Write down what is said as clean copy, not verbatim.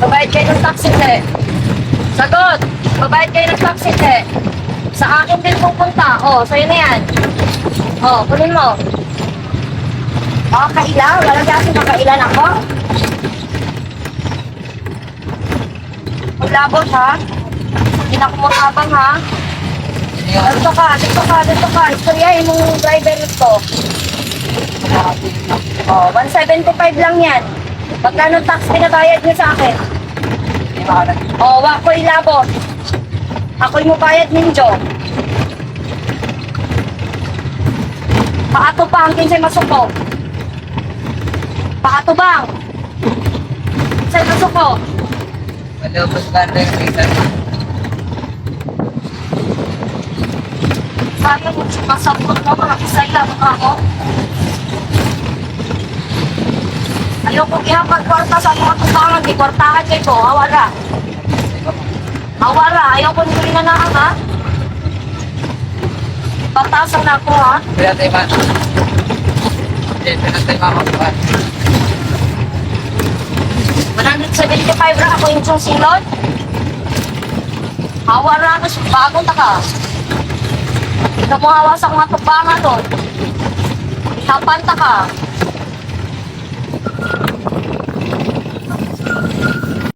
Babayad kayo ng taxi, te. Sagot! Babayad kayo ng taxi, te. Sa akin din pupunta. O, sa'yo na yan. O, kunin mo. Kaila? Wala kasi makailan ako? Maglabot, ha? Hindi na kumutabang, ha? Dito ka, dito ka, dito ka. Istoryahin mong driver nito. O, 175 lang yan. Pagkano tax pinabayad niyo sa akin? O, wako'y labot. Ako'y mo bayad ninyo. Paato pa ang kinsay masuko. Paato bang? Kinsay masuko. Malabas ka rin, Rita. Sabi mo, masapot mo, mga kisaya mo ako. Ayoko ihapag-kwarta sa mga tubangan, di kwartahan kayo ko, hawara. Hawara, ayoko nyo rin na ha? Batasan na ako, ha? Kaya tayo ba? Hindi, pinatay makakuha. 175 ra ako yung silot. Hawara ka, bagong taka. Hindi ka mo hawa sa mga tubangan doon. Tapanta ka.